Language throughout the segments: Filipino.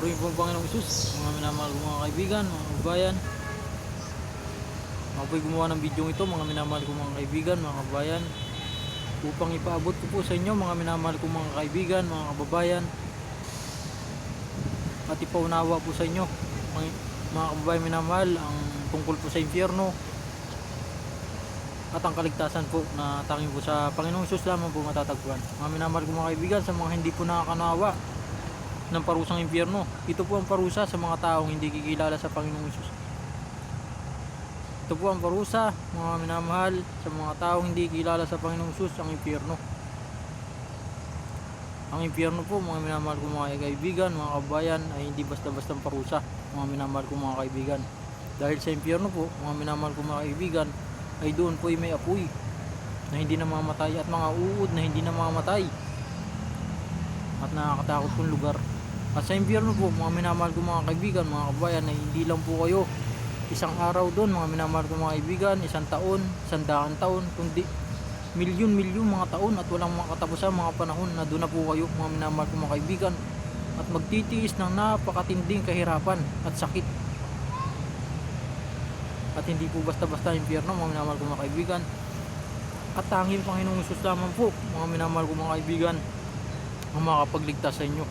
Purihin po ang Panginoong Isus, mga minamahal ko mga kaibigan, mga kabayan. Ako po'y gumawa ng video ito, mga minamahal ko mga kaibigan, mga kabayan, upang ipaabot ko po sa inyo, mga minamahal ko mga kaibigan, mga kababayan, at ipaunawa po sa inyo, mga kababayan minamahal, ang tungkol po sa impyerno at ang kaligtasan po na tanging po sa Panginoong Isus lamang po matatagpuan. Mga minamahal ko mga kaibigan, sa mga hindi po nakakanawa ng parusang impyerno, ito po ang parusa sa mga taong hindi kikilala sa Panginoong Isus. Ito po ang parusa, mga minamahal, sa mga taong hindi kilala sa Panginoong Isus, ang impyerno. Ang impyerno po, mga minamahal ko mga kaibigan, mga kabayan, ay hindi basta-bastang parusa, mga minamahal ko mga kaibigan. Dahil sa impyerno po, mga minamahal ko mga kaibigan, ay doon po ay may apoy na hindi namamatay at mga uod na hindi namamatay at nakakatakot pong lugar. At sa impyerno po, mga minamahal ko mga kaibigan, mga kabayan, ay hindi lang po kayo isang araw doon, mga minamahal ko mga kaibigan, isang taon, 100 taon, kundi milyon-milyon mga taon at walang mga katapusan, mga panahon na doon na po kayo, mga minamahal ko mga kaibigan, at magtitiis ng napakatinding kahirapan at sakit. At hindi po basta-basta impyerno, mga minamahal ko mga kaibigan, at tanging Panginoong Isus lamang po, mga minamahal ko mga kaibigan, ang makakapagligtas sa inyo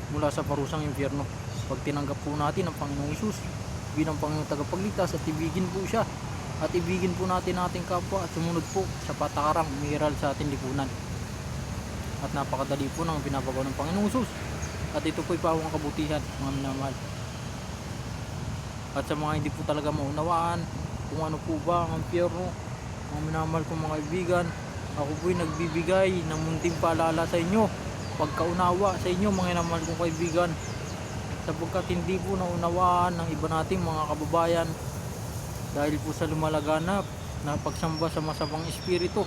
mula sa parusang impyerno. Pag tinanggap po natin ang Panginoong Isus bilang Panginoong tagapagligtas at ibigin po siya, at ibigin po natin ating kapwa at sumunod po sa patakarang umiiral sa ating lipunan. At napakadali po ng pinapagawa ng Panginoong Isus, at ito po ay pawang kabutihan, mga minamahal. At sa mga hindi po talaga maunawaan kung ano po ba ang impyerno, mga minamahal ko mga kaibigan, ako po ay nagbibigay ng munting paalala sa inyo, pagkaunawa sa inyo, mga minamahal kong kaibigan, sapagkat hindi po naunawaan ng iba nating mga kababayan dahil po sa lumalaganap na pagsamba sa masamang espiritu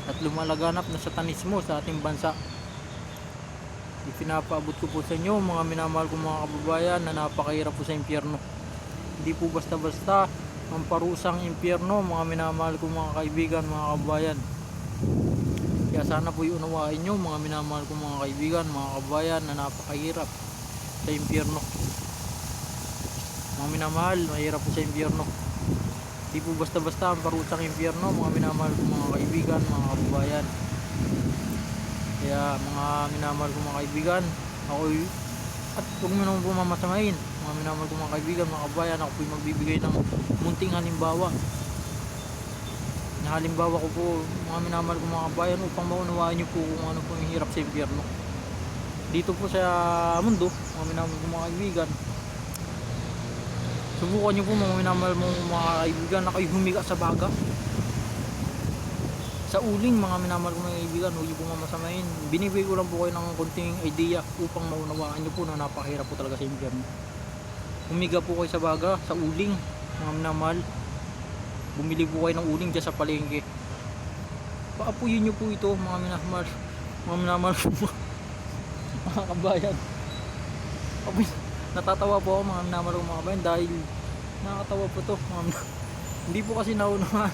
at lumalaganap na satanismo sa ating bansa. Ipinapaabot ko po sa inyo, mga minamahal kong mga kababayan, na napakahirap po sa impyerno. Hindi po basta-basta ang parusang impyerno, mga minamahal kong mga kaibigan, mga kababayan. Kaya sana po iunawain nyo, mga minamahal kong mga kaibigan, mga kabayan, na napakahirap sa impyerno. Mga minamahal, mahirap po sa impyerno. Di po basta-basta ang parusang impyerno, mga minamahal kong mga kaibigan, mga kababayan. Kaya mga minamahal kong mga kaibigan, ako'y, at huwag mo naman po mamasamain, mga minamahal kong mga kaibigan, mga kababayan, ako po'y magbibigay ng munting halimbawa. Halimbawa ko po, mga minamahal kong mga kabayan, upang maunawaan nyo po kung ano po yung hirap sa impyerno dito po sa mundo, mga minamahal kong mga kaibigan. Subukan nyo po, mga minamahal mong mga kaibigan, na kayo humiga sa baga, sa uling, mga minamahal kong mga kaibigan. Huwag nyo po mamasamain, binibigay ko lang po kayo ng konting idea upang maunawaan nyo po na napakahirap po talaga sa impyerno. Humiga po kayo sa baga, sa uling, mga minamahal. Bumili po kayo ng uling dyan sa palengke, paapuyin nyo po ito, mga minamahal, mga minamahal mga kabayan. Natatawa po ako, mga minamahal mga kabayan, dahil nakakatawa po to, hindi po kasi naunahan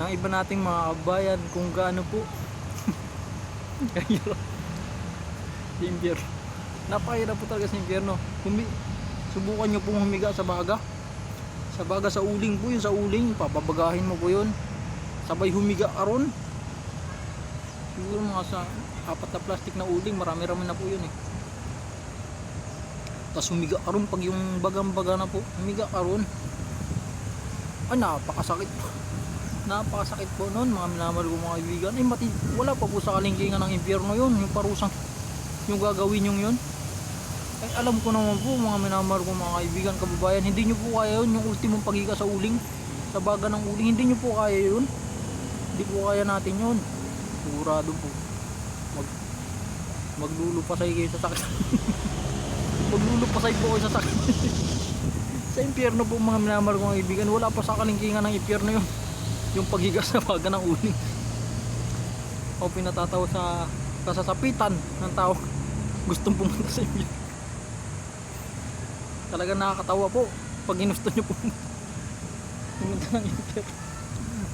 ng iba nating mga kabayan kung gaano po kahirap sa impyerno. Napakahirap po talaga sa impyerno. Subukan nyo pong humiga sa baga, sa uling po yun, sa uling, papabagahin mo po yun, sabay humiga ka ron. Siguro mga sa 4 na plastic na uling, marami-rami na po yun eh. Tapos humiga ka ron, pag yung bagang-baga na po, humiga ka ron. Ay, napakasakit po. Napakasakit po nun, mga minamahal ko mga kaibigan. Wala pa po sa kalingkingan ng impyerno yun, yung parusang yung gagawin yung yun. Ay, alam ko naman po, mga minamahal ko mga kaibigan, kababayan, hindi nyo po kaya yun, yung ultimong pagiga sa uling, sa baga ng uling, hindi nyo po kaya yun. Hindi po kaya natin yun. Sigurado po maglulupasay kayo sa sakit. Maglulupasay po kayo sa sakit. Sa impyerno po, mga minamahal ko mga kaibigan, wala pa sa kalingkingan ng impyerno yun, yung pagiga sa baga ng uling. O pinatatawa sa kasasapitan ng tao gustong pumunta sa impyerno. Talaga nakakatawa po pag ginusto nyo po pumunta ng impyerno.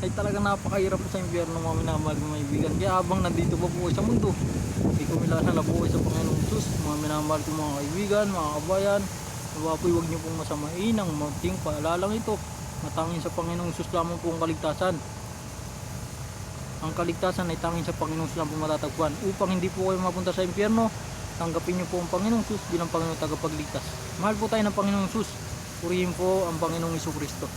Ay talaga napakahirap po sa impyerno, mga minamahal mga kaibigan. Kaya habang nandito pa po sa mundo, hindi ko milala na po sa Panginoong Isus, Sus, mga minamahal kong mga kaibigan, mga kabayan, nawa po'y huwag niyo pong masamain ang munting paalalang ito na tanging sa Panginoong Sus lamang po ang kaligtasan. Ang kaligtasan ay tanging sa Panginoong Sus lang po matatagpuan. Upang hindi po kayo mapunta sa impyerno, tanggapin niyo po ang Panginoong Sus bilang Panginoong tagapagligtas. Mahal po tayo ng Panginoong Sus. Purihin po ang Panginoong Hesus Kristo.